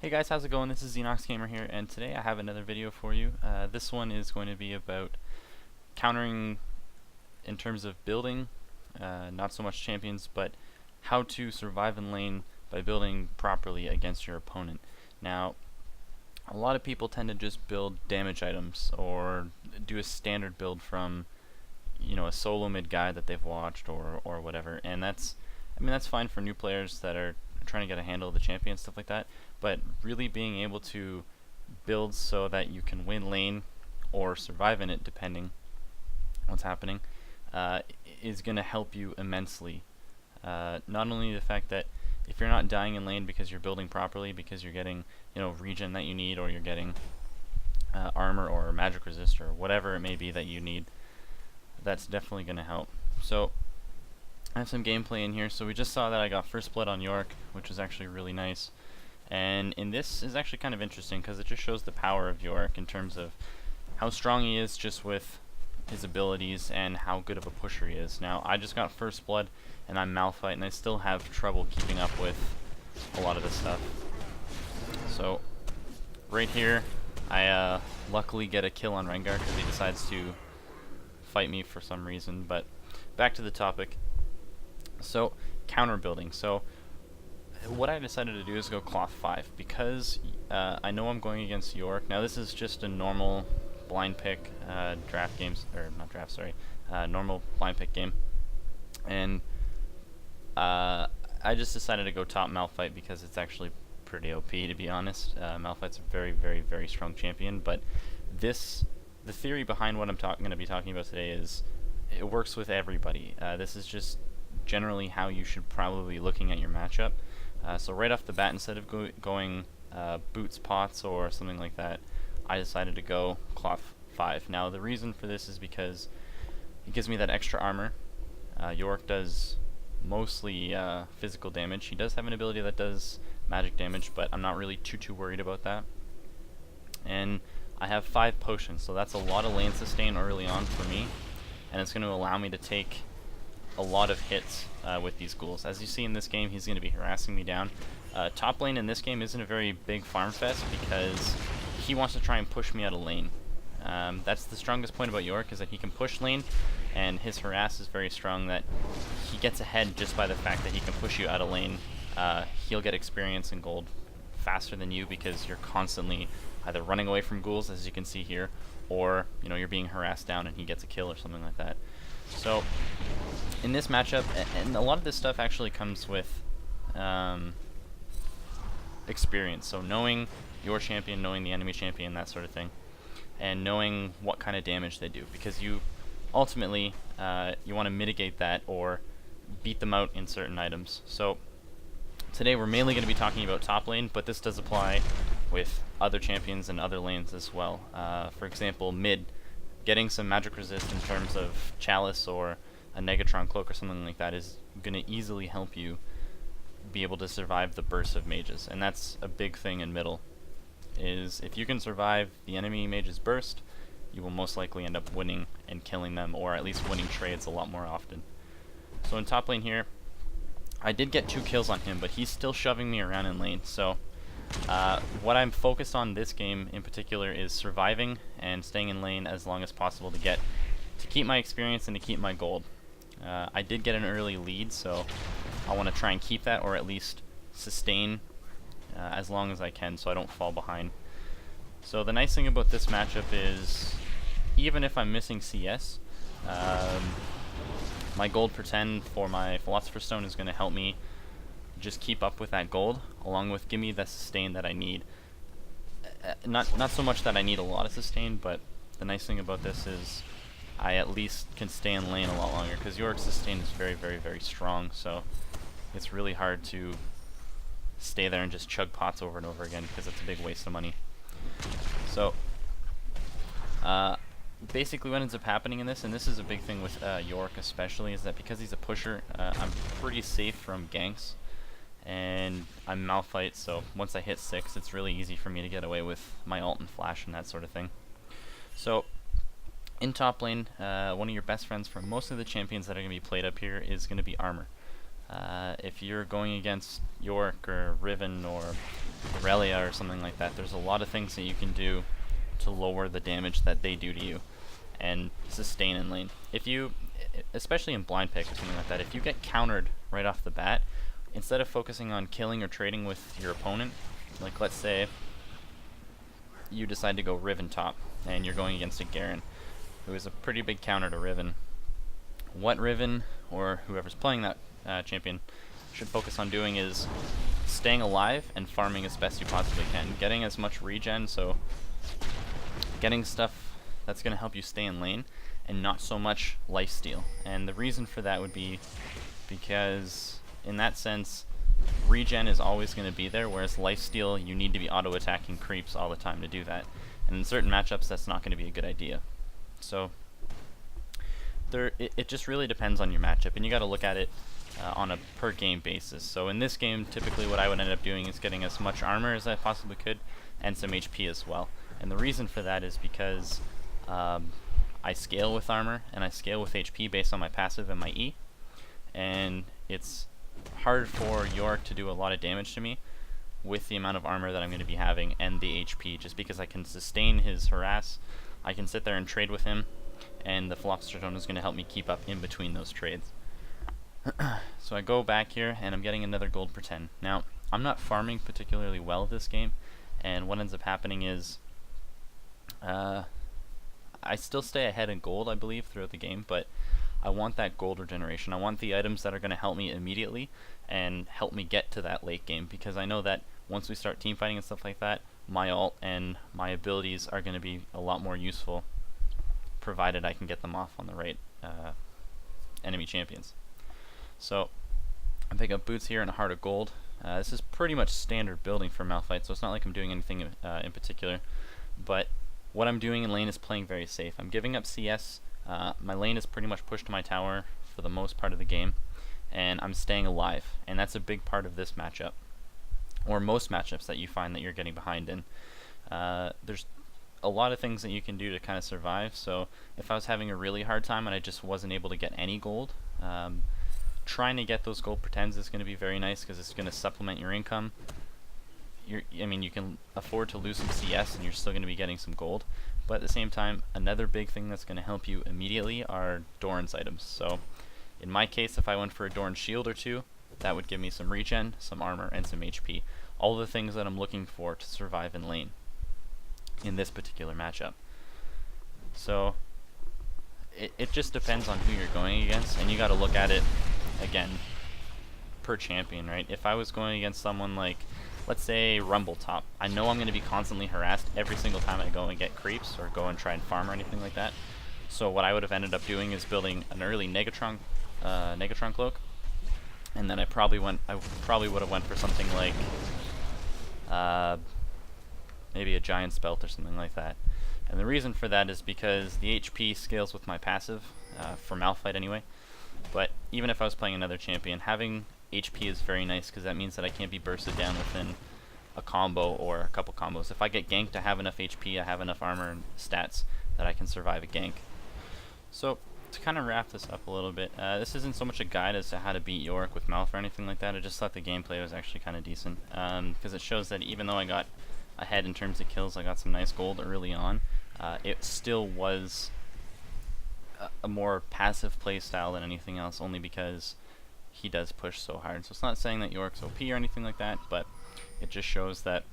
Hey guys, how's it going? This is Xenox Gamer here, and today I have another video for you. This one is going to be about countering in terms of building, not so much champions, but how to survive in lane by building properly against your opponent. Now, a lot of people tend to just build damage items or do a standard build from, a solo mid guy that they've watched or whatever, and that's fine for new players that are trying to get a handle of the champion, stuff like that, but really being able to build so that you can win lane or survive in it, depending what's happening, is going to help you immensely. Not only the fact that if you're not dying in lane because you're building properly, because you're getting regen that you need, or you're getting armor or magic resist or whatever it may be that you need, that's definitely going to help. So I have some gameplay in here. So we just saw that I got first blood on York, which was actually really nice. And in this is actually kind of interesting because it just shows the power of York in terms of how strong he is just with his abilities and how good of a pusher he is. Now, I just got first blood and I'm Malphite, and I still have trouble keeping up with a lot of this stuff. So right here, I luckily get a kill on Rengar because he decides to fight me for some reason. But back to the topic. So, counter building. So, what I decided to do is go cloth 5 because I know I'm going against York. Now, this is just a normal blind pick draft games, or not draft, sorry, normal blind pick game. And I just decided to go top Malphite because it's actually pretty OP, to be honest. Malphite's a very, very, very strong champion, but the theory behind what I'm going to be talking about today is it works with everybody. This is just generally how you should probably be looking at your matchup. So right off the bat, instead of going boots pots or something like that, I decided to go cloth 5. Now the reason for this is because it gives me that extra armor. York does mostly physical damage. He does have an ability that does magic damage, but I'm not really too worried about that. And I have 5 potions, so that's a lot of lane sustain early on for me, and it's going to allow me to take a lot of hits with these ghouls. As you see in this game, he's going to be harassing me down. Top lane in this game isn't a very big farm fest because he wants to try and push me out of lane. That's the strongest point about York, is that he can push lane, and his harass is very strong, that he gets ahead just by the fact that he can push you out of lane. He'll get experience and gold faster than you because you're constantly either running away from ghouls, as you can see here, or you're being harassed down and he gets a kill or something like that. So in this matchup, and a lot of this stuff actually comes with experience, so knowing your champion, knowing the enemy champion, that sort of thing, and knowing what kind of damage they do, because you ultimately you want to mitigate that or beat them out in certain items. So today we're mainly going to be talking about top lane, but this does apply with other champions and other lanes as well. For example, mid, getting some magic resist in terms of Chalice or a Negatron Cloak or something like that is going to easily help you be able to survive the burst of mages. And that's a big thing in middle, is if you can survive the enemy mage's burst, you will most likely end up winning and killing them, or at least winning trades a lot more often. So in top lane here, I did get 2 kills on him, but he's still shoving me around in lane. So what I'm focused on this game in particular is surviving and staying in lane as long as possible to keep my experience and to keep my gold. I did get an early lead, so I want to try and keep that, or at least sustain as long as I can so I don't fall behind. So the nice thing about this matchup is, even if I'm missing CS, my gold per 10 for my Philosopher's Stone is going to help me just keep up with that gold, along with give me the sustain that I need. Not so much that I need a lot of sustain, but the nice thing about this is I at least can stay in lane a lot longer, because York's sustain is very, very, very strong, so it's really hard to stay there and just chug pots over and over again, because it's a big waste of money. So basically what ends up happening in this, and this is a big thing with York especially, is that because he's a pusher, I'm pretty safe from ganks, and I'm Malphite, so once I hit 6, it's really easy for me to get away with my ult and flash and that sort of thing. So in top lane, one of your best friends for most of the champions that are going to be played up here is going to be armor. If you're going against York or Riven or Aurelia or something like that, there's a lot of things that you can do to lower the damage that they do to you and sustain in lane. If you, especially in blind pick or something like that, if you get countered right off the bat, instead of focusing on killing or trading with your opponent, like let's say you decide to go Riven top and you're going against a Garen, who is a pretty big counter to Riven. What Riven, or whoever's playing that champion, should focus on doing is staying alive and farming as best you possibly can. Getting as much regen, so getting stuff that's going to help you stay in lane, and not so much lifesteal. And the reason for that would be because, in that sense, regen is always going to be there, whereas lifesteal, you need to be auto-attacking creeps all the time to do that. And in certain matchups, that's not going to be a good idea. So it just really depends on your matchup, and you got to look at it on a per game basis. So in this game, typically what I would end up doing is getting as much armor as I possibly could, and some HP as well. And the reason for that is because I scale with armor, and I scale with HP based on my passive and my E, and it's hard for Yorick to do a lot of damage to me with the amount of armor that I'm going to be having and the HP, just because I can sustain his harass. I can sit there and trade with him, and the Philosopher's Stone is going to help me keep up in between those trades. So I go back here, and I'm getting another gold per 10. Now, I'm not farming particularly well this game, and what ends up happening is I still stay ahead in gold, I believe, throughout the game, but I want that gold regeneration. I want the items that are going to help me immediately and help me get to that late game, because I know that once we start team fighting and stuff like that, my ult and my abilities are going to be a lot more useful, provided I can get them off on the right enemy champions. So I'm picking up boots here and a heart of gold. This is pretty much standard building for Malphite, so it's not like I'm doing anything in particular, but what I'm doing in lane is playing very safe. I'm giving up CS. My lane is pretty much pushed to my tower for the most part of the game, and I'm staying alive, and that's a big part of this matchup, or most matchups that you find that you're getting behind in. There's a lot of things that you can do to kind of survive. So if I was having a really hard time and I just wasn't able to get any gold, trying to get those gold pretends is going to be very nice, because it's going to supplement your income. I mean, you can afford to lose some CS and you're still going to be getting some gold, but at the same time, another big thing that's going to help you immediately are Doran's items. So in my case, if I went for a Doran shield or two, that would give me some regen, some armor, and some HP. All the things that I'm looking for to survive in lane in this particular matchup. So it just depends on who you're going against, and you got to look at it again per champion, right? If I was going against someone like, let's say, Rumble top, I know I'm going to be constantly harassed every single time I go and get creeps or go and try and farm or anything like that. So what I would have ended up doing is building an early Negatron cloak, and then I probably would have went for something like maybe a Giant's Belt or something like that. And the reason for that is because the HP scales with my passive, for Malphite anyway. But even if I was playing another champion, having HP is very nice, because that means that I can't be bursted down within a combo or a couple combos. If I get ganked, I have enough HP, I have enough armor and stats that I can survive a gank. So to kind of wrap this up a little bit, this isn't so much a guide as to how to beat Yorick with Malf or anything like that. I just thought the gameplay was actually kind of decent, because it shows that even though I got ahead in terms of kills, I got some nice gold early on, it still was a more passive playstyle than anything else, only because he does push so hard. So it's not saying that Yorick's OP or anything like that, but it just shows that,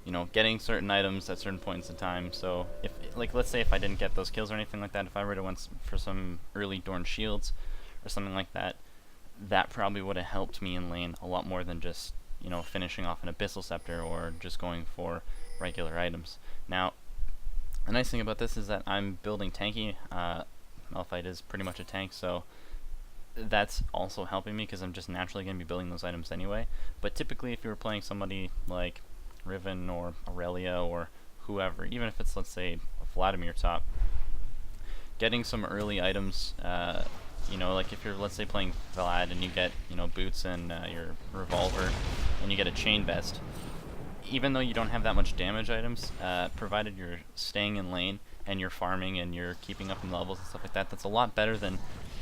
you know, getting certain items at certain points in time. So if, like, let's say if I didn't get those kills or anything like that, if I were to went for some early Dorn shields or something like that, that probably would have helped me in lane a lot more than just, you know, finishing off an Abyssal Scepter or just going for regular items. Now, the nice thing about this is that I'm building tanky. Malphite is pretty much a tank, so that's also helping me, because I'm just naturally going to be building those items anyway. But typically, if you were playing somebody like Riven or Aurelia or whoever, even if it's, let's say, Vladimir top, getting some early items, you know, like if you're, let's say, playing Vlad and you get, you know, boots and your revolver, and you get a chain vest, even though you don't have that much damage items, provided you're staying in lane and you're farming and you're keeping up in levels and stuff like that, that's a lot better than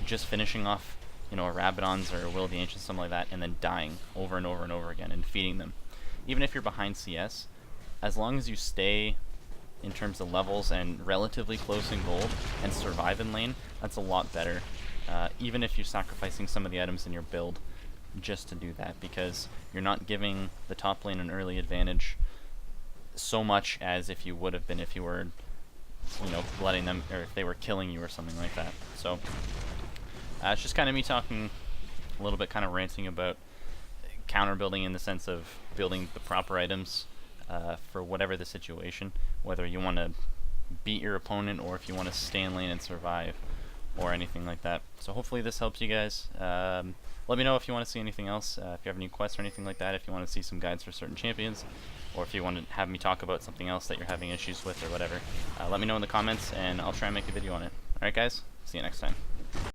just finishing off, you know, a Rabadon's or a Will of the Ancients, something like that, and then dying over and over and over again and feeding them. even if you're behind CS, as long as you stay in terms of levels and relatively close in gold and survive in lane, that's a lot better. Even if you're sacrificing some of the items in your build just to do that, because you're not giving the top lane an early advantage so much as if you would have been if you were, you know, letting them, or if they were killing you or something like that. So it's just kind of me talking a little bit, kind of ranting about counter building in the sense of building the proper items for whatever the situation, whether you want to beat your opponent or if you want to stay in lane and survive or anything like that. So hopefully this helps you guys. Let me know if you want to see anything else, if you have any quests or anything like that, if you want to see some guides for certain champions, or if you want to have me talk about something else that you're having issues with or whatever. Let me know in the comments and I'll try and make a video on it. Alright guys, see you next time.